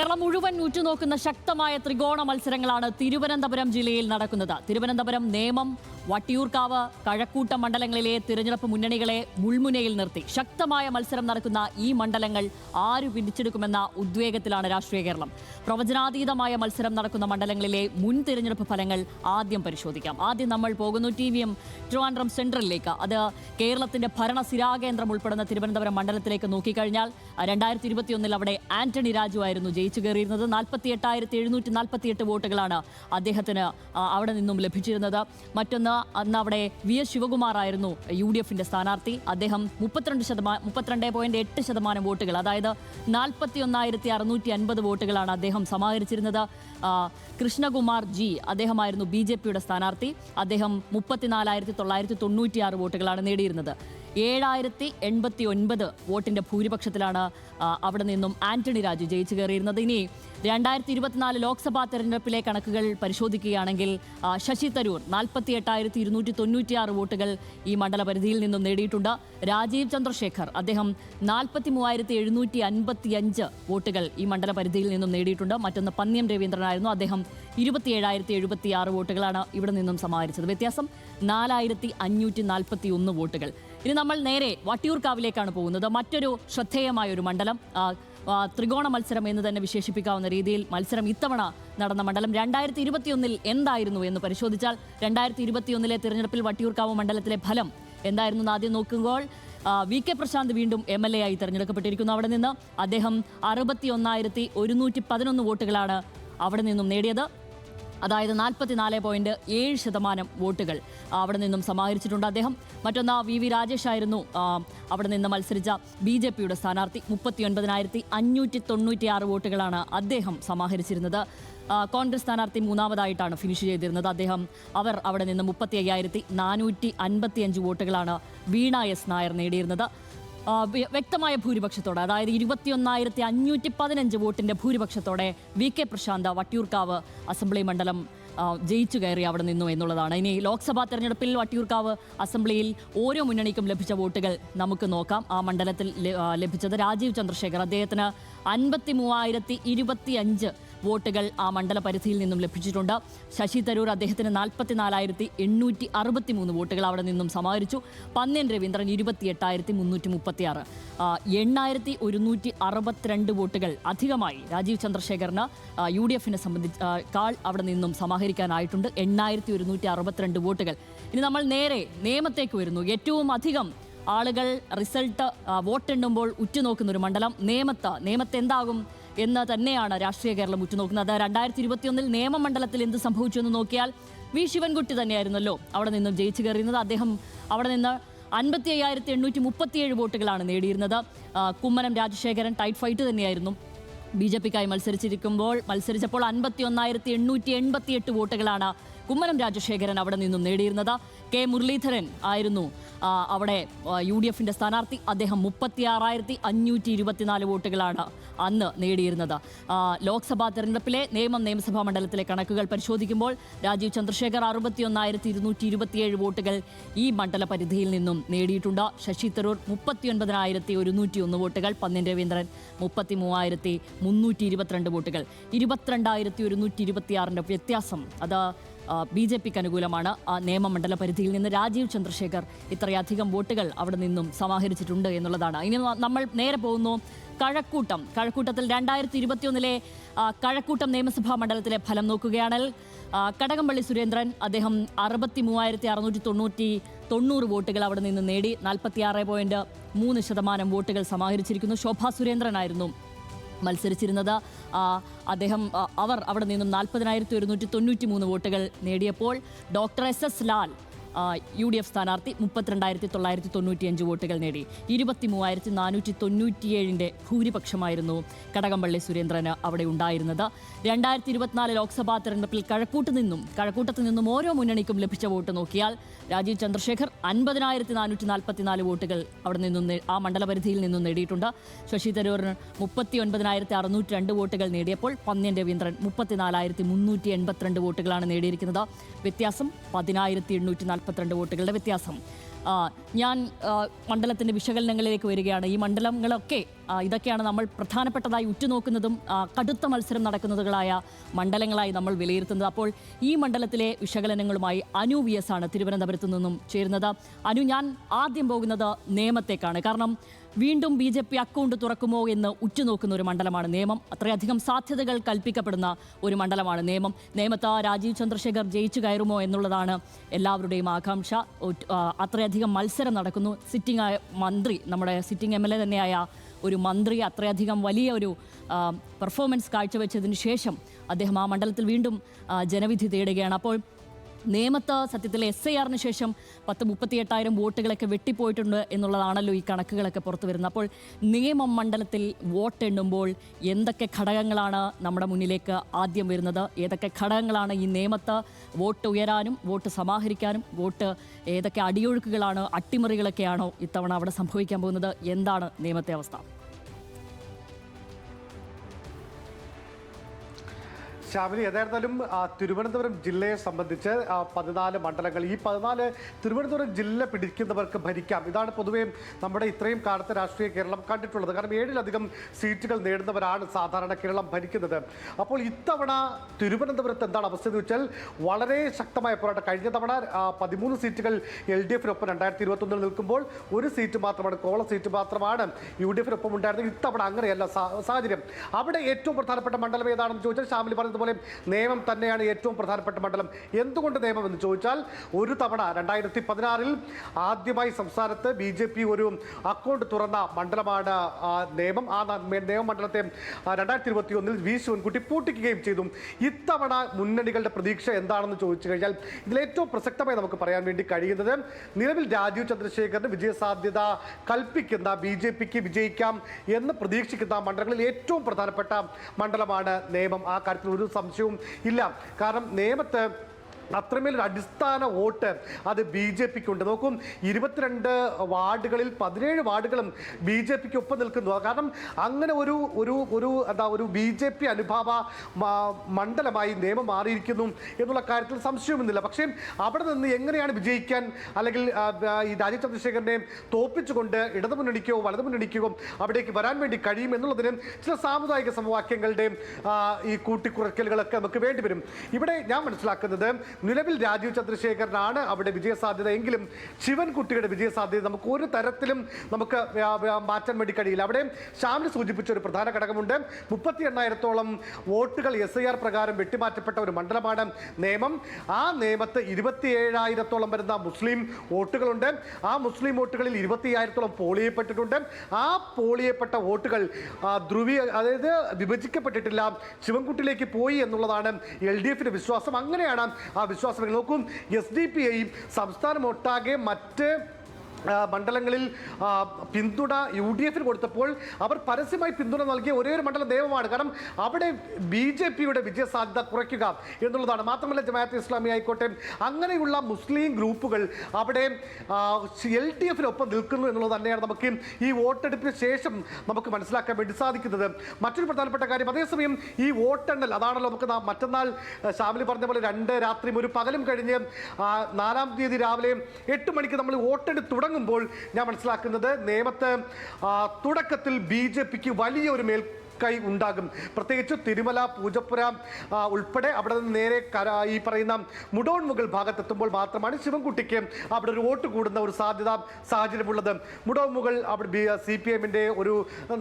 കേരളം മുഴുവൻ ഉറ്റുനോക്കുന്ന ശക്തമായ ത്രികോണ മത്സരങ്ങളാണ് തിരുവനന്തപുരം ജില്ലയിൽ നടക്കുന്നത്. തിരുവനന്തപുരം, നേമം, വട്ടിയൂർക്കാവ്, കഴക്കൂട്ടം മണ്ഡലങ്ങളിലെ തിരഞ്ഞെടുപ്പ് മുന്നണികളെ മുൾമുനയിൽ നിർത്തി ശക്തമായ മത്സരം നടക്കുന്ന ഈ മണ്ഡലങ്ങൾ ആര് പിടിച്ചെടുക്കുമെന്ന ഉദ്വേഗത്തിലാണ് രാഷ്ട്രീയ കേരളം. പ്രവചനാതീതമായ മത്സരം നടക്കുന്ന മണ്ഡലങ്ങളിലെ മുൻ തിരഞ്ഞെടുപ്പ് ഫലങ്ങൾ ആദ്യം പരിശോധിക്കാം. ആദ്യം നമ്മൾ പോകുന്നു TVM ട്രിവാൻഡ്രം സെൻട്രലിലേക്ക്. അത് കേരളത്തിന്റെ ഭരണസിരാകേന്ദ്രം ഉൾപ്പെടുന്ന തിരുവനന്തപുരം മണ്ഡലത്തിലേക്ക് നോക്കിക്കഴിഞ്ഞാൽ 2021 അവിടെ ആന്റണി രാജു ആയിരുന്നു ജയിച്ചു കയറിയിരുന്നത്. 48,748 വോട്ടുകളാണ് അദ്ദേഹത്തിന് അവിടെ നിന്നും ലഭിച്ചിരുന്നത്. മറ്റൊന്ന്, അന്ന് അവിടെ VS ശിവകുമാർ ആയിരുന്നു UDFന്റെ സ്ഥാനാർത്ഥി. അദ്ദേഹം 32.8% വോട്ടുകൾ, അതായത് 41,650 വോട്ടുകളാണ് അദ്ദേഹം സമാഹരിച്ചിരുന്നത്. കൃഷ്ണകുമാർ G അദ്ദേഹമായിരുന്നു BJPയുടെ സ്ഥാനാർത്ഥി. അദ്ദേഹം 34,996 വോട്ടുകളാണ് നേടിയിരുന്നത്. 7,089 വോട്ടിന്റെ ഭൂരിപക്ഷത്തിലാണ് അവിടെ നിന്നും ആന്റണി രാജു ജയിച്ചു കയറിയിരുന്നത്. ഇനി 2024 ലോക്സഭാ തെരഞ്ഞെടുപ്പിലെ കണക്കുകൾ പരിശോധിക്കുകയാണെങ്കിൽ ശശി തരൂർ 48,296 വോട്ടുകൾ ഈ മണ്ഡലപരിധിയിൽ നിന്നും നേടിയിട്ടുണ്ട്. രാജീവ് ചന്ദ്രശേഖർ അദ്ദേഹം 43,755 വോട്ടുകൾ ഈ മണ്ഡലപരിധിയിൽ നിന്നും നേടിയിട്ടുണ്ട്. മറ്റൊന്ന് പന്ന്യം രവീന്ദ്രനായിരുന്നു. അദ്ദേഹം 27,076 വോട്ടുകളാണ് ഇവിടെ നിന്നും സമാഹരിച്ചത്. വ്യത്യാസം 4,541 വോട്ടുകൾ. ഇനി നമ്മൾ നേരെ വട്ടിയൂർക്കാവിലേക്കാണ് പോകുന്നത്. മറ്റൊരു ശ്രദ്ധേയമായ ഒരു മണ്ഡലം, ത്രികോണ മത്സരം എന്ന് തന്നെ വിശേഷിപ്പിക്കാവുന്ന രീതിയിൽ മത്സരം ഇത്തവണ നടന്ന മണ്ഡലം 2021 എന്തായിരുന്നു എന്ന് പരിശോധിച്ചാൽ 2021 തിരഞ്ഞെടുപ്പിൽ വട്ടിയൂർക്കാവ് മണ്ഡലത്തിലെ ഫലം എന്തായിരുന്നു എന്ന് ആദ്യം നോക്കുമ്പോൾ VK പ്രശാന്ത് വീണ്ടും MLA ആയി തെരഞ്ഞെടുക്കപ്പെട്ടിരിക്കുന്നു. അവിടെ നിന്ന് അദ്ദേഹം 61,111 വോട്ടുകളാണ് അവിടെ നിന്നും നേടിയത്. അതായത് 44.7% വോട്ടുകൾ അവിടെ നിന്നും സമാഹരിച്ചിട്ടുണ്ട് അദ്ദേഹം. മറ്റൊന്ന് VV രാജേഷ് ആയിരുന്നു അവിടെ നിന്ന് മത്സരിച്ച BJPയുടെ സ്ഥാനാർത്ഥി. 39,596 വോട്ടുകളാണ് അദ്ദേഹം സമാഹരിച്ചിരുന്നത്. കോൺഗ്രസ് സ്ഥാനാർത്ഥി മൂന്നാമതായിട്ടാണ് ഫിനിഷ് ചെയ്തിരുന്നത്. അവർ അവിടെ നിന്ന് 35,455 വോട്ടുകളാണ് വീണ S നായർ നേടിയിരുന്നത്. വ്യക്തമായ ഭൂരിപക്ഷത്തോടെ, അതായത് 21,515 വോട്ടിന്റെ ഭൂരിപക്ഷത്തോടെ VK പ്രശാന്ത് വട്ടിയൂർക്കാവ് അസംബ്ലി മണ്ഡലം ജയിച്ചു കയറി അവിടെ നിന്നു എന്നുള്ളതാണ്. ഇനി ലോക്സഭാ തെരഞ്ഞെടുപ്പിൽ വട്ടിയൂർക്കാവ് അസംബ്ലിയിൽ ഓരോ മുന്നണിക്കും ലഭിച്ച വോട്ടുകൾ നമുക്ക് നോക്കാം. ആ മണ്ഡലത്തിൽ ലഭിച്ചത് രാജീവ് ചന്ദ്രശേഖർ, അദ്ദേഹത്തിന് 53,025 വോട്ടുകൾ ആ മണ്ഡല പരിധിയിൽ നിന്നും ലഭിച്ചിട്ടുണ്ട്. ശശി തരൂർ അദ്ദേഹത്തിന് 44,863 വോട്ടുകൾ അവിടെ നിന്നും സമാഹരിച്ചു. പന്ന്യൻ രവീന്ദ്രൻ 28,336, 8,162 വോട്ടുകൾ അധികമായി രാജീവ് ചന്ദ്രശേഖറിന് UDFനെ സംബന്ധിച്ച് അവിടെ നിന്നും സമാഹരിക്കാനായിട്ടുണ്ട്. 8,162 വോട്ടുകൾ. ഇനി നമ്മൾ നേരെ നേമത്തേക്ക് വരുന്നു. ഏറ്റവും അധികം ആളുകൾ റിസൾട്ട് വോട്ടെണ്ണുമ്പോൾ ഉറ്റുനോക്കുന്ന ഒരു മണ്ഡലം നേമത്ത് എന്താകും എന്ന് തന്നെയാണ് രാഷ്ട്രീയ കേരളം ഉറ്റുനോക്കുന്നത്. 2021 നേമം മണ്ഡലത്തിൽ എന്ത് സംഭവിച്ചു എന്ന് നോക്കിയാൽ V ശിവൻകുട്ടി തന്നെയായിരുന്നല്ലോ അവിടെ നിന്നും ജയിച്ചു കയറിയുന്നത്. അദ്ദേഹം അവിടെ നിന്ന് 55,837 വോട്ടുകളാണ് നേടിയിരുന്നത്. കുമ്മനം രാജശേഖരൻ ടൈറ്റ് ഫൈറ്റ് തന്നെയായിരുന്നു. BJPക്കായി മത്സരിച്ചപ്പോൾ 51,888 വോട്ടുകളാണ് കുമ്മനം രാജശേഖരൻ അവിടെ നിന്നും നേടിയിരുന്നത്. K മുരളീധരൻ ആയിരുന്നു അവിടെ UDFന്റെ സ്ഥാനാർത്ഥി. അദ്ദേഹം 36,524 വോട്ടുകളാണ് അന്ന് നേടിയിരുന്നത്. ലോക്സഭാ തെരഞ്ഞെടുപ്പിലെ നിയമസഭാ മണ്ഡലത്തിലെ കണക്കുകൾ പരിശോധിക്കുമ്പോൾ രാജീവ് ചന്ദ്രശേഖർ 61,227 വോട്ടുകൾ ഈ മണ്ഡല പരിധിയിൽ നിന്നും നേടിയിട്ടുണ്ട്. ശശി തരൂർ 39,101 വോട്ടുകൾ, പന്ന്യൻ രവീന്ദ്രൻ 33,322 വോട്ടുകൾ. 22,126 വ്യത്യാസം അത് BJPക്ക് അനുകൂലമാണ്. നിയമമണ്ഡല പരിധിയിൽ നിന്ന് രാജീവ് ചന്ദ്രശേഖർ ഇത്രയധികം വോട്ടുകൾ അവിടെ നിന്നും സമാഹരിച്ചിട്ടുണ്ട് എന്നുള്ളതാണ്. ഇനി നമ്മൾ നേരെ പോകുന്നു കഴക്കൂട്ടത്തിൽ 2021 കഴക്കൂട്ടം നിയമസഭാ മണ്ഡലത്തിലെ ഫലം നോക്കുകയാണെങ്കിൽ കടകംപള്ളി സുരേന്ദ്രൻ അദ്ദേഹം 63,690 വോട്ടുകൾ അവിടെ നിന്ന് നേടി. 46.3% വോട്ടുകൾ സമാഹരിച്ചിരിക്കുന്നു. ശോഭാ സുരേന്ദ്രനായിരുന്നു മത്സരിച്ചിരുന്നത്. അവർ അവിടെ നിന്നും 40,193 വോട്ടുകൾ നേടിയപ്പോൾ ഡോക്ടർ SS ലാൽ UDF സ്ഥാനാർത്ഥി 32,995 വോട്ടുകൾ നേടി. 23,497 ഭൂരിപക്ഷമായിരുന്നു കടകംപള്ളി സുരേന്ദ്രന് അവിടെ ഉണ്ടായിരുന്നത്. 2024 ലോക്സഭാ തെരഞ്ഞെടുപ്പിൽ കഴക്കൂട്ടത്തു നിന്നും ഓരോ മുന്നണിക്കും ലഭിച്ച വോട്ട് നോക്കിയാൽ രാജീവ് ചന്ദ്രശേഖർ 50,444 വോട്ടുകൾ അവിടെ നിന്നും ആ മണ്ഡലപരിധിയിൽ നിന്നും നേടിയിട്ടുണ്ട്. ശശി തരൂരിന് 39,602 വോട്ടുകൾ നേടിയപ്പോൾ പന്ന്യൻ രവീന്ദ്രൻ 34,382 വോട്ടുകളാണ് നേടിയിരിക്കുന്നത്. വ്യത്യാസം 10,842 വോട്ടുകളുടെ വ്യത്യാസം. ഞാൻ മണ്ഡലത്തിൻ്റെ വിശകലനങ്ങളിലേക്ക് വരികയാണ്. ഈ മണ്ഡലങ്ങളൊക്കെ ഇതൊക്കെയാണ് നമ്മൾ പ്രധാനപ്പെട്ടതായി ഉറ്റുനോക്കുന്നതും കടുത്ത മത്സരം നടക്കുന്നതുകളായ മണ്ഡലങ്ങളായി നമ്മൾ വിലയിരുത്തുന്നത്. അപ്പോൾ ഈ മണ്ഡലത്തിലെ വിശകലനങ്ങളുമായി അനു വി എസ് ആണ് തിരുവനന്തപുരത്ത് നിന്നും ചേരുന്നത്. അനു, ഞാൻ ആദ്യം പോകുന്നത് നേമത്തേക്കാണ്. കാരണം വീണ്ടും BJP അക്കൗണ്ട് തുറക്കുമോ എന്ന് ഉറ്റുനോക്കുന്ന ഒരു മണ്ഡലമാണ് നേമം. അത്രയധികം സാധ്യതകൾ കൽപ്പിക്കപ്പെടുന്ന ഒരു മണ്ഡലമാണ് നേമം. നേമത്ത് രാജീവ് ചന്ദ്രശേഖർ ജയിച്ചു കയറുമോ എന്നുള്ളതാണ് എല്ലാവരുടെയും ആകാംക്ഷ. അത്രയധികം മത്സരം നടക്കുന്നു. സിറ്റിംഗ് മന്ത്രി, നമ്മുടെ സിറ്റിംഗ് MLA തന്നെയായ ഒരു മന്ത്രി അത്രയധികം വലിയ ഒരു പെർഫോമൻസ് കാഴ്ചവെച്ചതിന് ശേഷം അദ്ദേഹം ആ മണ്ഡലത്തിൽ വീണ്ടും ജനവിധി തേടുകയാണ്. അപ്പോൾ നേമത്ത് സത്യത്തിൽ SIR-ന് ശേഷം 38,000 വോട്ടുകളൊക്കെ വെട്ടിപ്പോയിട്ടുണ്ട് എന്നുള്ളതാണല്ലോ ഈ കണക്കുകളൊക്കെ പുറത്തു വരുന്നത്. അപ്പോൾ നേമം മണ്ഡലത്തിൽ വോട്ടെണ്ണുമ്പോൾ എന്തൊക്കെ ഘടകങ്ങളാണ് നമ്മുടെ മുന്നിലേക്ക് ആദ്യം വരുന്നത്? ഏതൊക്കെ ഘടകങ്ങളാണ് ഈ നേമത്ത് വോട്ട് ഉയരാനും വോട്ട് സമാഹരിക്കാനും ഏതൊക്കെ അടിയൊഴുക്കുകളാണ്, അട്ടിമറികളൊക്കെയാണോ ഇത്തവണ അവിടെ സംഭവിക്കാൻ പോകുന്നത്? എന്താണ് നേമത്തെ അവസ്ഥ? ശ്യാമിലി, ഏതായിരുന്നാലും തിരുവനന്തപുരം ജില്ലയെ സംബന്ധിച്ച് 14 മണ്ഡലങ്ങൾ, ഈ 14 തിരുവനന്തപുരം ജില്ല പിടിക്കുന്നവർക്ക് ഭരിക്കാം. ഇതാണ് പൊതുവേ നമ്മുടെ ഇത്രയും കാലത്തെ രാഷ്ട്രീയ കേരളം കണ്ടിട്ടുള്ളത്. കാരണം 7-ലധികം സീറ്റുകൾ നേടുന്നവരാണ് സാധാരണ കേരളം ഭരിക്കുന്നത്. അപ്പോൾ ഇത്തവണ തിരുവനന്തപുരത്ത് എന്താണ് അവസ്ഥ എന്ന് വെച്ചാൽ വളരെ ശക്തമായ പോരാട്ടം. കഴിഞ്ഞ തവണ 13 സീറ്റുകൾ LDF-നൊപ്പം 2021 നിൽക്കുമ്പോൾ ഒരു സീറ്റ് മാത്രമാണ്, കോള സീറ്റ് മാത്രമാണ് UDF-നൊപ്പം ഉണ്ടായിരുന്നത്. ഇത്തവണ അങ്ങനെയല്ല സാഹചര്യം. അവിടെ ഏറ്റവും പ്രധാനപ്പെട്ട മണ്ഡലം ഏതാണെന്ന് ചോദിച്ചാൽ ശ്യാമിലി പറഞ്ഞത് പോലെ നേമം തന്നെയാണ് ഏറ്റവും പ്രധാനപ്പെട്ട മണ്ഡലം. എന്തുകൊണ്ട് നേമം എന്ന് ചോദിച്ചാൽ, ഒരു തവണ 2016-ൽ ആദ്യമായി സംസ്ഥാനത്ത് BJP ഒരു അക്കൗണ്ട് തുറന്ന മണ്ഡലമാണ് നേമം. ആ നേമം മണ്ഡലത്തെ 2021-ൽ V ശിവൻകുട്ടി പൂട്ടിക്കുകയും ചെയ്തു. ഇത്തവണ മുന്നണികളുടെ പ്രതീക്ഷ എന്താണെന്ന് ചോദിച്ചു കഴിഞ്ഞാൽ ഇതിലേറ്റവും പ്രസക്തമായി നമുക്ക് പറയാൻ വേണ്ടി കഴിയുന്നത്, നിലവിൽ രാജീവ് ചന്ദ്രശേഖറിന് വിജയസാധ്യത കൽപ്പിക്കുന്ന, BJPക്ക് വിജയിക്കാം എന്ന് പ്രതീക്ഷിക്കുന്ന മണ്ഡലങ്ങളിൽ ഏറ്റവും പ്രധാനപ്പെട്ട മണ്ഡലമാണ് നേമം. ആ കാര്യത്തിൽ ഒരു സംശയവും ഇല്ല. കാരണം നേമത്ത് അത്രമേലൊരു അടിസ്ഥാന വോട്ട് അത് BJPക്ക് ഉണ്ട്. നോക്കും, 22 വാർഡുകളിൽ 17 വാർഡുകളും BJPക്ക് ഒപ്പം നിൽക്കുന്നു. കാരണം അങ്ങനെ ഒരു BJP അനുഭാവ മണ്ഡലമായി നിയമം മാറിയിരിക്കുന്നു എന്നുള്ള കാര്യത്തിൽ സംശയമൊന്നുമില്ല. പക്ഷേ അവിടെ നിന്ന് എങ്ങനെയാണ് വിജയിക്കാൻ, അല്ലെങ്കിൽ ഈ രാജീവ് ചന്ദ്രശേഖരനെ തോപ്പിച്ചുകൊണ്ട് ഇടതുമുന്നണിക്കോ വലതുമുന്നണിക്കോ അവിടേക്ക് വരാൻ വേണ്ടി കഴിയും എന്നുള്ളതിന് ചില സാമുദായിക സമവാക്യങ്ങളുടെ ഈ കൂട്ടിക്കുറയ്ക്കലുകളൊക്കെ നമുക്ക് വേണ്ടിവരും. ഇവിടെ ഞാൻ മനസ്സിലാക്കുന്നത്, നിലവിൽ രാജീവ് ചന്ദ്രശേഖരനാണ് അവിടെ വിജയസാധ്യത എങ്കിലും ശിവൻകുട്ടിയുടെ വിജയസാധ്യത നമുക്ക് ഒരു തരത്തിലും മാറ്റാൻ വേണ്ടി കഴിയില്ല. അവിടെ ശ്യാമിന് സൂചിപ്പിച്ച ഒരു പ്രധാന ഘടകമുണ്ട്. 38,000-ഓളം വോട്ടുകൾ SIR പ്രകാരം വെട്ടിമാറ്റപ്പെട്ട ഒരു മണ്ഡലമാണ് നേമം. ആ നേമത്ത് 27,000-ഓളം വരുന്ന മുസ്ലിം വോട്ടുകളുണ്ട്. ആ മുസ്ലിം വോട്ടുകളിൽ 25,000-ഓളം പോൾ ചെയ്യപ്പെട്ടിട്ടുണ്ട്. ആ പോൾ ചെയ്യപ്പെട്ട വോട്ടുകൾ അതായത് വിഭജിക്കപ്പെട്ടിട്ടില്ല, ശിവൻകുട്ടിയിലേക്ക് പോയി എന്നുള്ളതാണ് LDF-ന്റെ വിശ്വാസം. അങ്ങനെയാണ് ആ വിശ്വാസം. നോക്കും, SDPI സംസ്ഥാനമൊട്ടാകെ മറ്റ് മണ്ഡലങ്ങളിൽ പിന്തുണ UDF-ന് കൊടുത്തപ്പോൾ അവർ പരസ്യമായി പിന്തുണ നൽകിയ ഒരേ ഒരു മണ്ഡലം നേമമാണ്. കാരണം അവിടെ BJPയുടെ വിജയസാധ്യത കുറയ്ക്കുക എന്നുള്ളതാണ്. മാത്രമല്ല ജമാഅത്തെ ഇസ്ലാമി ആയിക്കോട്ടെ, അങ്ങനെയുള്ള മുസ്ലിം ഗ്രൂപ്പുകൾ അവിടെ LDF-നൊപ്പം നിൽക്കുന്നു എന്നുള്ളത് തന്നെയാണ് നമുക്ക് ഈ വോട്ടെടുപ്പിന് ശേഷം നമുക്ക് മനസ്സിലാക്കാൻ വേണ്ടി സാധിക്കുന്നത്. മറ്റൊരു പ്രധാനപ്പെട്ട കാര്യം, അതേസമയം ഈ വോട്ടെണ്ണൽ അതാണല്ലോ നമുക്ക് മറ്റന്നാൾ ശ്യാമിലി പറഞ്ഞ പോലെ 2 രാത്രിയും ഒരു പകലും കഴിഞ്ഞ് 4-ാം തീയതി രാവിലെ 8 മണിക്ക് നമ്മൾ വോട്ടെടുത്ത് തുടങ്ങുമ്പോൾ ഞാൻ മനസ്സിലാക്കുന്നത് നേമത്ത് തുടക്കത്തിൽ BJPക്ക് വലിയൊരു കൈ ഉണ്ടാകും. പ്രത്യേകിച്ച് തിരുമല, പൂജപ്പുര ഉൾപ്പെടെ അവിടെ നിന്ന് നേരെ ഈ പറയുന്ന മുടോൺ മുകൾ ഭാഗത്തെത്തുമ്പോൾ മാത്രമാണ് ശിവൻകുട്ടിക്ക് അവിടെ ഒരു വോട്ട് കൂടുന്ന ഒരു സാഹചര്യമുള്ളത്. മുടോൺ മുകൾ അവിടെ CPM-ന്റെ ഒരു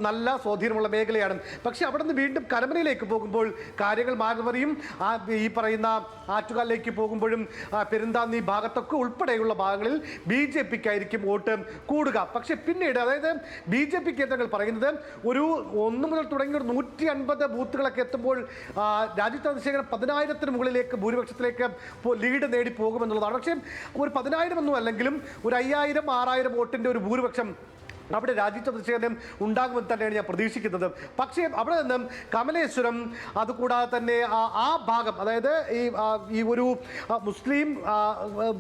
നല്ല സ്വാധീനമുള്ള മേഖലയാണ്. പക്ഷേ അവിടെ നിന്ന് വീണ്ടും കരമനയിലേക്ക് പോകുമ്പോൾ കാര്യങ്ങൾ മാറിയും ഈ പറയുന്ന ആറ്റുകാലിലേക്ക് പോകുമ്പോഴും പെരുന്താന്നി ഭാഗത്തൊക്കെ ഉൾപ്പെടെയുള്ള ഭാഗങ്ങളിൽ BJPക്കായിരിക്കും വോട്ട് കൂടുക. പക്ഷേ പിന്നീട്, അതായത് BJP കേന്ദ്രങ്ങൾ പറയുന്നത് ഒരു 1 മുതൽ തുടങ്ങി 150 ബൂത്തുകളൊക്കെ എത്തുമ്പോൾ രാജീവ് ചന്ദ്രശേഖരൻ 10,000-ന് മുകളിലേക്ക് ഭൂരിപക്ഷത്തിലേക്ക് ലീഡ് നേടി പോകുമെന്നുള്ളതാണ്. പക്ഷേ ഒരു 10,000 ഒന്നും അല്ലെങ്കിലും ഒരു 5,000-6,000 വോട്ടിൻ്റെ ഒരു ഭൂരിപക്ഷം അവിടെ രാജീവ് ചന്ദ്രശേഖരനും ഉണ്ടാകുമെന്ന് തന്നെയാണ് ഞാൻ പ്രതീക്ഷിക്കുന്നത്. പക്ഷേ അവിടെ നിന്നും കമലേശ്വരം, അതുകൂടാതെ തന്നെ ആ ഭാഗം, അതായത് ഈ ഒരു മുസ്ലിം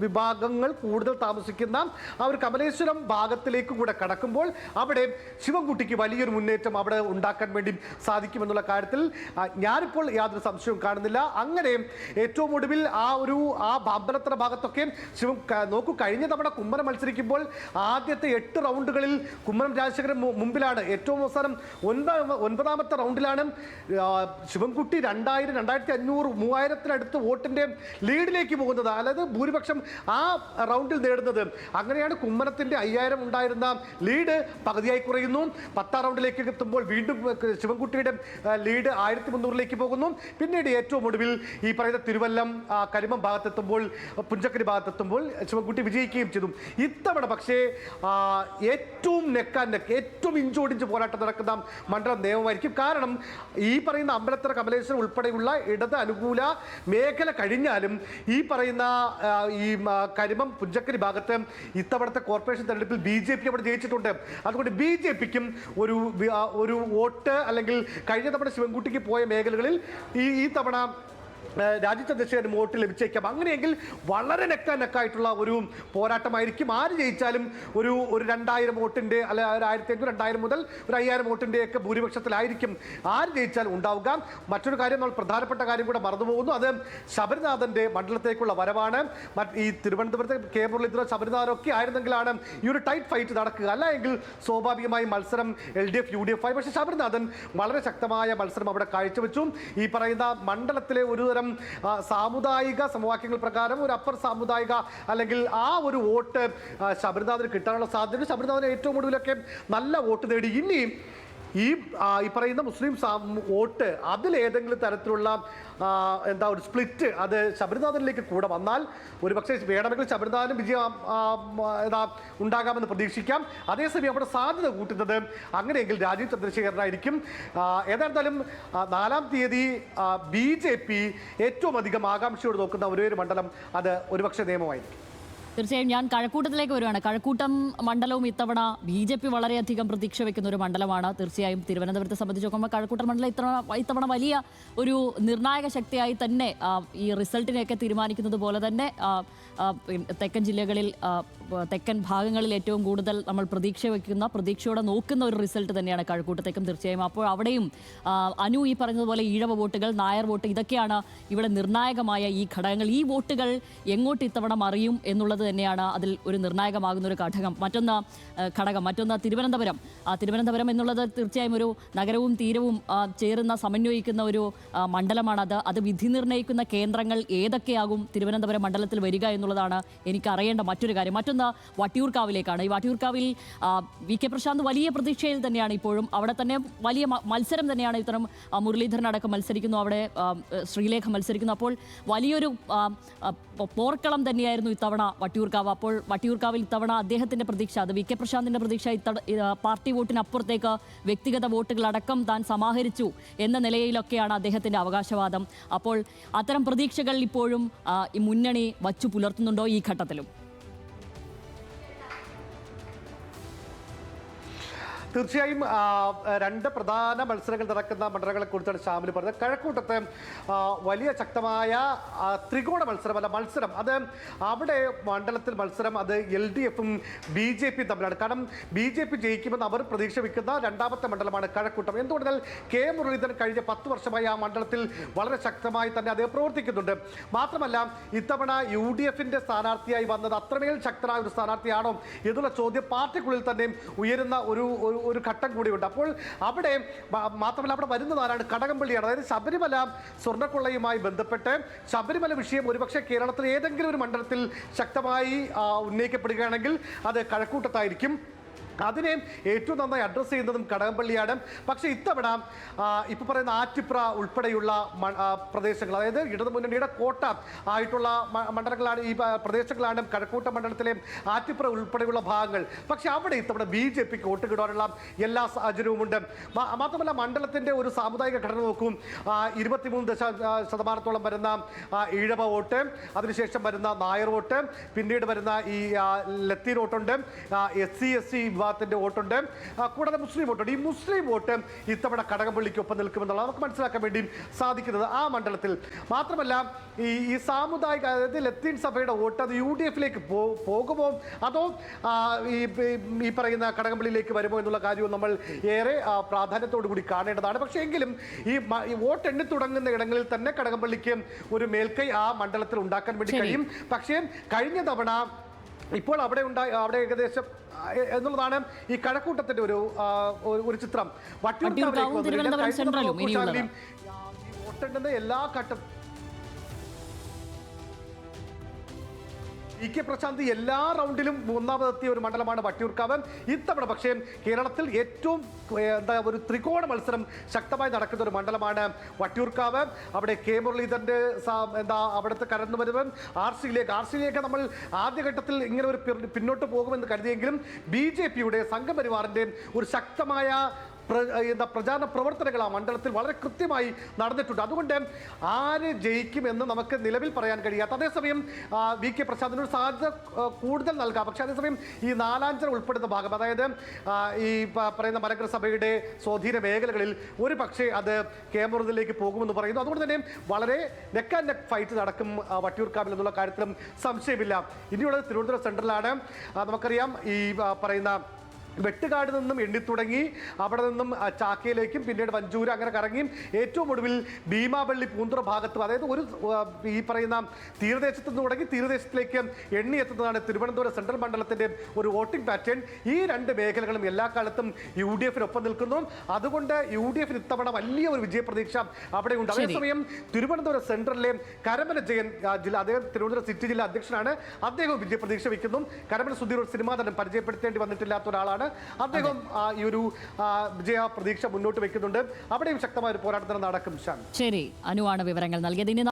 വിഭാഗങ്ങൾ കൂടുതൽ താമസിക്കുന്ന ആ ഒരു കമലേശ്വരം ഭാഗത്തിലേക്ക് കൂടെ കടക്കുമ്പോൾ അവിടെ ശിവൻകുട്ടിക്ക് വലിയൊരു മുന്നേറ്റം അവിടെ ഉണ്ടാക്കാൻ വേണ്ടി സാധിക്കുമെന്നുള്ള കാര്യത്തിൽ ഞാനിപ്പോൾ യാതൊരു സംശയവും കാണുന്നില്ല. അങ്ങനെ ഏറ്റവും ഒടുവിൽ ആ അമ്പലത്തറ ഭാഗത്തൊക്കെ നോക്കൂ, കഴിഞ്ഞ തവണ കുമ്മനം മത്സരിക്കുമ്പോൾ ആദ്യത്തെ 8 റൗണ്ടുകളിൽ കുമ്മനം രാജശേഖരൻ മുമ്പിലാണ്. ഏറ്റവും അവസാനം 9ാമത്തെ റൗണ്ടിലാണ് ശിവൻകുട്ടി 2000, 2500, 3000 വോട്ടിന്റെ ലീഡിലേക്ക് പോകുന്നത്. അതായത് ഭൂരിപക്ഷം ആ റൗണ്ടിൽ നേടുന്നത്. അങ്ങനെയാണ് കുമ്മനത്തിന്റെ 5000 ഉണ്ടായിരുന്ന ലീഡ് പകുതിയായി കുറയുന്നു. 10ാം റൗണ്ടിലേക്ക് എത്തുമ്പോൾ വീണ്ടും ശിവൻകുട്ടിയുടെ ലീഡ് 1300ലേക്ക് പോകുന്നു. പിന്നീട് ഏറ്റവും ഒടുവിൽ ഈ പറയുന്ന തിരുവല്ലം, കരിമം ഭാഗത്തെത്തുമ്പോൾ, പുഞ്ചക്കരി ഭാഗത്തെത്തുമ്പോൾ ശിവൻകുട്ടി വിജയിക്കുകയും ചെയ്തു. ഇത്തവണ പക്ഷേ ഏറ്റവും ഏറ്റവും ഇഞ്ചോടിഞ്ച് പോരാട്ടം നടക്കുന്ന മണ്ഡലം നേമമായിരിക്കും. കാരണം ഈ പറയുന്ന അമ്പലത്തറ, കമലേശ്വരം ഉൾപ്പെടെയുള്ള ഇടത് അനുകൂല മേഖല കഴിഞ്ഞാലും ഈ പറയുന്ന ഈ കരിമം, പുഞ്ചക്കരി ഭാഗത്ത് ഇത്തവണത്തെ കോർപ്പറേഷൻ തെരഞ്ഞെടുപ്പിൽ BJP അവിടെ ജയിച്ചിട്ടുണ്ട്. അതുകൊണ്ട് BJPക്കും ഒരു വോട്ട്, അല്ലെങ്കിൽ കഴിഞ്ഞ തവണ ശിവൻകുട്ടിക്ക് പോയ മേഖലകളിൽ ഈ തവണ രാജീവ് ചന്ദ്രശേഖരൻ വോട്ട് ലഭിച്ചേക്കാം. അങ്ങനെയെങ്കിൽ വളരെ നെക്കായിട്ടുള്ള ഒരു പോരാട്ടമായിരിക്കും. ആര് ജയിച്ചാലും ഒരു 2000 വോട്ടിന്റെ, അല്ലെ 1500, 2000 മുതൽ 5000 വോട്ടിന്റെ ഒക്കെ ഭൂരിപക്ഷത്തിലായിരിക്കും ആര് ജയിച്ചാലും ഉണ്ടാവുക. മറ്റൊരു കാര്യം, നമ്മൾ പ്രധാനപ്പെട്ട കാര്യം കൂടെ മറന്നുപോകുന്നു. അത് ശബരിനാഥന്റെ മണ്ഡലത്തേക്കുള്ള വരവാണ്. ഈ തിരുവനന്തപുരത്തെ കെ മുരളീധരൻ, ശബരിനാഥൻ ഒക്കെ ആയിരുന്നെങ്കിലാണ് ഈ ഒരു ടൈറ്റ് ഫൈറ്റ് നടക്കുക. അല്ല എങ്കിൽ സ്വാഭാവികമായും മത്സരം LDF UDF ആയി. പക്ഷേ ശബരിനാഥൻ വളരെ ശക്തമായ മത്സരം അവിടെ കാഴ്ചവെച്ചു. ഈ പറയുന്ന മണ്ഡലത്തിലെ ഒരു സാമുദായിക സമവാക്യങ്ങൾ പ്രകാരം ഒരു അപ്പർ സാമുദായിക, അല്ലെങ്കിൽ ആ ഒരു വോട്ട് ശബരിനാഥന് കിട്ടാനുള്ള സാധ്യത, ശബരിനാഥന് ഏറ്റവും ഒടുവിലൊക്കെ നല്ല വോട്ട് നേടി. ഇനി ഈ പറയുന്ന മുസ്ലിം വോട്ട് അതിലേതെങ്കിലും തരത്തിലുള്ള ഒരു സ്പ്ലിറ്റ് അത് ശബരിനാഥനിലേക്ക് കൂടെ വന്നാൽ ഒരുപക്ഷെ വേണമെങ്കിൽ ശബരിനാഥനും വിജയം ഉണ്ടാകാമെന്ന് പ്രതീക്ഷിക്കാം. അതേസമയം അവിടെ സാധ്യത കൂട്ടുന്നത് അങ്ങനെയെങ്കിൽ രാജീവ് ചന്ദ്രശേഖരനായിരിക്കും. ഏതായിരുന്നാലും 4ാം തീയതി BJP ഏറ്റവും അധികം ആകാംക്ഷയോട് നോക്കുന്ന ഒരേ ഒരു മണ്ഡലം അത് ഒരുപക്ഷെ നേമമായിരിക്കും. തീർച്ചയായും ഞാൻ കഴക്കൂട്ടത്തിലേക്ക് വരുവാണ്. കഴക്കൂട്ടം മണ്ഡലവും ഇത്തവണ BJP വളരെയധികം പ്രതീക്ഷ വെക്കുന്ന ഒരു മണ്ഡലമാണ്. തീർച്ചയായും തിരുവനന്തപുരത്തെ സംബന്ധിച്ച് നോക്കുമ്പോൾ കഴക്കൂട്ടം മണ്ഡലം ഇത്തവണ വലിയ ഒരു നിർണായക ശക്തിയായി തന്നെ ഈ റിസൾട്ടിനെയൊക്കെ തീരുമാനിക്കുന്നത് പോലെ തന്നെ തെക്കൻ ജില്ലകളിൽ, തെക്കൻ ഭാഗങ്ങളിൽ ഏറ്റവും കൂടുതൽ നമ്മൾ പ്രതീക്ഷയോടെ നോക്കുന്ന ഒരു റിസൾട്ട് തന്നെയാണ് കഴക്കൂട്ടത്തേക്കും. തീർച്ചയായും അപ്പോൾ അവിടെയും അനു ഈ പറഞ്ഞതുപോലെ ഈഴവ വോട്ടുകൾ, നായർ വോട്ട്, ഇതൊക്കെയാണ് ഇവിടെ നിർണായകമായ ഈ ഘടകങ്ങൾ. ഈ വോട്ടുകൾ എങ്ങോട്ട് ഇത്തവണ മറിയും എന്നുള്ളത് തന്നെയാണ് അതിൽ ഒരു നിർണായകമാകുന്ന ഒരു ഘടകം. മറ്റൊന്ന് തിരുവനന്തപുരം എന്നുള്ളത് തീർച്ചയായും ഒരു നഗരവും തീരവും ചേർന്ന സമന്വയിക്കുന്ന ഒരു മണ്ഡലമാണത്. അത് വിധി നിർണ്ണയിക്കുന്ന കേന്ദ്രങ്ങൾ ഏതൊക്കെയാകും തിരുവനന്തപുരം മണ്ഡലത്തിൽ വരിക എന്നുള്ളതാണ് എനിക്കറിയേണ്ട മറ്റൊരു കാര്യം. മറ്റൊന്ന് വട്ടിയൂർക്കാവിലേക്കാണ്. ഈ വട്ടിയൂർക്കാവിൽ VK പ്രശാന്ത് വലിയ പ്രതീക്ഷയിൽ തന്നെയാണ് ഇപ്പോഴും. അവിടെ തന്നെ വലിയ മത്സരം തന്നെയാണ്. ഇത്തരം മുരളീധരൻ അടക്കം മത്സരിക്കുന്നു, അവിടെ ശ്രീലേഖ മത്സരിക്കുന്നു. അപ്പോൾ വലിയൊരു പോർക്കളം തന്നെയായിരുന്നു ഇത്തവണ വട്ടിയൂർക്കാവ്. അപ്പോൾ വട്ടിയൂർക്കാവിൽ ഇത്തവണ അദ്ദേഹത്തിന്റെ പ്രതീക്ഷ, അത് VK പ്രശാന്തിന്റെ പ്രതീക്ഷ, പാർട്ടി വോട്ടിനപ്പുറത്തേക്ക് വ്യക്തിഗത വോട്ടുകളടക്കം താൻ സമാഹരിച്ചു എന്ന നിലയിലൊക്കെയാണ് അദ്ദേഹത്തിന്റെ അവകാശവാദം. അപ്പോൾ അത്തരം പ്രതീക്ഷകൾ ഇപ്പോഴും ഈ മുന്നണി വച്ചു പുലർത്തുന്നുണ്ടോ ഈ ഘട്ടത്തിലും? തീർച്ചയായും 2 പ്രധാന മത്സരങ്ങൾ നടക്കുന്ന മണ്ഡലങ്ങളെ കുറിച്ചാണ് ഷാമിൽ പറഞ്ഞത്. കഴക്കൂട്ടത്തെ വലിയ ശക്തമായ ത്രികോണ മത്സരം അത് അവിടെ മണ്ഡലത്തിൽ മത്സരം അത് LDFും BJPയും തമ്മിലാണ്. കാരണം BJP ജയിക്കുമെന്ന് അവർ പ്രതീക്ഷ വയ്ക്കുന്ന 2ാമത്തെ മണ്ഡലമാണ് കഴക്കൂട്ടം. എന്തുകൊണ്ടാൽ കെ മുരളീധരൻ കഴിഞ്ഞ 10 വർഷമായി ആ മണ്ഡലത്തിൽ വളരെ ശക്തമായി തന്നെ അദ്ദേഹം പ്രവർത്തിക്കുന്നുണ്ട്. മാത്രമല്ല ഇത്തവണ UDFിന്റെ സ്ഥാനാർത്ഥിയായി വന്നത് അത്രമേൽ ശക്തനായ ഒരു സ്ഥാനാർത്ഥിയാണോ എന്നുള്ള ചോദ്യം പാർട്ടിക്കുള്ളിൽ തന്നെ ഉയരുന്ന ഒരു ഘട്ടം കൂടിയുണ്ട്. അപ്പോൾ അവിടെ മാത്രമല്ല അവിടെ വരുന്നതാണ് കടകംപള്ളിയാണ്. അതായത് ശബരിമല സ്വർണ്ണക്കൊള്ളയുമായി ബന്ധപ്പെട്ട് ശബരിമല വിഷയം ഒരുപക്ഷെ കേരളത്തിൽ ഏതെങ്കിലും ഒരു മണ്ഡലത്തിൽ ശക്തമായി ഉന്നയിക്കപ്പെടുകയാണെങ്കിൽ അത് കഴക്കൂട്ടത്തായിരിക്കും. അതിനെ ഏറ്റവും നന്നായി അഡ്രസ്സ് ചെയ്യുന്നതും കടകംപള്ളിയാണ്. പക്ഷേ ഇത്തവണ ഇപ്പോൾ പറയുന്ന ആറ്റിപ്ര ഉൾപ്പെടെയുള്ള പ്രദേശങ്ങൾ, അതായത് ഇടതു മുന്നണിയുടെ കോട്ട ആയിട്ടുള്ള മണ്ഡലങ്ങളാണ് ഈ പ്രദേശങ്ങളാണ് കഴക്കൂട്ട മണ്ഡലത്തിലെ ആറ്റിപ്ര ഉൾപ്പെടെയുള്ള ഭാഗങ്ങൾ. പക്ഷേ അവിടെ ഇത്തവണ BJPക്ക് വോട്ട് കിട്ടാനുള്ള എല്ലാ സാഹചര്യവുമുണ്ട്. മാത്രമല്ല മണ്ഡലത്തിൻ്റെ ഒരു സാമുദായിക ഘടന നോക്കും. 23% വരുന്ന ഈഴവ വോട്ട്, അതിനുശേഷം വരുന്ന നായർ വോട്ട്, പിന്നീട് വരുന്ന ഈ ലത്തീൻ വോട്ടുണ്ട്, SC ST വിഭാഗത്തിന്റെ വോട്ടുണ്ട്, കൂടാതെ മുസ്ലിം വോട്ടുണ്ട്. ഈ മുസ്ലിം വോട്ട് ഇത്തവണ കടകംപള്ളിക്കൊപ്പം നിൽക്കുമെന്നുള്ളത് നമുക്ക് മനസ്സിലാക്കാൻ വേണ്ടി സാധിക്കുന്നത് ആ മണ്ഡലത്തിൽ മാത്രമല്ല. ഈ സാമുദായിക, അതായത് ലത്തീൻ സഭയുടെ വോട്ട് അത് UDF-ലേക്ക് പോകുമോ അതോ ഈ പറയുന്ന കടകംപള്ളിയിലേക്ക് വരുമോ എന്നുള്ള കാര്യവും നമ്മൾ ഏറെ പ്രാധാന്യത്തോടു കൂടി കാണേണ്ടതാണ്. പക്ഷേ എങ്കിലും ഈ വോട്ട് എണ്ണി തുടങ്ങുന്ന ഇടങ്ങളിൽ തന്നെ കടകംപള്ളിക്ക് ഒരു മേൽക്കൈ ആ മണ്ഡലത്തിൽ ഉണ്ടാക്കാൻ വേണ്ടി കഴിയും. പക്ഷേ കഴിഞ്ഞ തവണ ഇപ്പോൾ അവിടെ ഏകദേശം എന്നുള്ളതാണ് ഈ കഴക്കൂട്ടത്തിന്റെ ഒരു ചിത്രം. വോട്ടെണ്ണുന്ന എല്ലാ ഘട്ടം കെ പ്രശാന്ത് എല്ലാ റൗണ്ടിലും മൂന്നാമതെത്തിയ ഒരു മണ്ഡലമാണ് വട്ടിയൂർക്കാവ്. ഇത്തവണ പക്ഷേ കേരളത്തിൽ ഏറ്റവും ഒരു ത്രികോണ മത്സരം ശക്തമായി നടക്കുന്ന ഒരു മണ്ഡലമാണ് വട്ടിയൂർക്കാവ്. അവിടെ കെ മുരളീധരന്റെ അവിടുത്തെ കടന്നുവരവ് ആർ.സി.യിലേക്ക് നമ്മൾ ആദ്യഘട്ടത്തിൽ ഇങ്ങനെ ഒരു പിന്നോട്ട് പോകുമെന്ന് കരുതിയെങ്കിലും BJP-യുടെ സംഘപരിവാറിന്റെ ഒരു ശക്തമായ പ്രചാരണ പ്രവർത്തനങ്ങൾ ആ മണ്ഡലത്തിൽ വളരെ കൃത്യമായി നടന്നിട്ടുണ്ട്. അതുകൊണ്ട് ആര് ജയിക്കുമെന്ന് നമുക്ക് നിലവിൽ പറയാൻ കഴിയാത്ത, അതേസമയം കെ പ്രശാന്തിന് ഒരു സാധ്യത കൂടുതൽ നൽകാം. പക്ഷേ അതേസമയം ഈ നാലാഞ്ചിറ ഉൾപ്പെടുന്ന ഭാഗം, അതായത് ഈ പറയുന്ന മലങ്കര സഭയുടെ സ്വാധീന മേഖലകളിൽ ഒരു പക്ഷേ അത് കെ മുരളീധരനിലേക്ക് പോകുമെന്ന് പറയുന്നു. അതുകൊണ്ട് തന്നെ വളരെ നെക്ക് ആൻഡ് നെക്ക് ഫൈറ്റ് നടക്കും വട്ടിയൂർക്കാവിൽ എന്നുള്ള കാര്യത്തിലും സംശയമില്ല. ഇനിയുള്ളത് തിരുവനന്തപുരം സെൻട്രലാണ്. നമുക്കറിയാം ഈ പറയുന്ന വെട്ടുകാട് നിന്നും എണ്ണിത്തുടങ്ങി അവിടെ നിന്നും ചാക്കയിലേക്കും പിന്നീട് വഞ്ചൂര് അങ്ങനെ കറങ്ങിയും ഏറ്റവും ഒടുവിൽ ഭീമാപള്ളി പൂന്തുറ ഭാഗത്തും, അതായത് ഒരു ഈ പറയുന്ന തീരദേശത്ത് നിന്ന് തുടങ്ങി തീരദേശത്തിലേക്ക് എണ്ണിയെത്തുന്നതാണ് തിരുവനന്തപുരം സെൻട്രൽ മണ്ഡലത്തിന്റെ ഒരു വോട്ടിംഗ് പാറ്റേൺ. ഈ രണ്ട് മേഖലകളും എല്ലാ കാലത്തും UDF-നൊപ്പം നിൽക്കുന്നു. അതുകൊണ്ട് UDF-ന് ഇത്തവണ വലിയ ഒരു വിജയപ്രതീക്ഷ അവിടെയുണ്ട്. അതേസമയം തിരുവനന്തപുരം സെൻട്രലിലെ കരമന ജയൻ അദ്ദേഹം തിരുവനന്തപുരം സിറ്റി ജില്ലാ അധ്യക്ഷനാണ്. അദ്ദേഹം വിജയപ്രതീക്ഷ വയ്ക്കുന്നു. കരമന സുധീർ ഒരു സിനിമാ നടൻ, പരിചയപ്പെടുത്തേണ്ടി വന്നിട്ടില്ലാത്ത ഒരാളാണ്. അദ്ദേഹം ഈ ഒരു വിജയ പ്രതീക്ഷ മുന്നോട്ട് വെക്കുന്നുണ്ട്. അവിടെയും ശക്തമായ ഒരു പോരാട്ടം നടക്കും. ശരി, അനുവാണ് വിവരങ്ങൾ നൽകിയത്.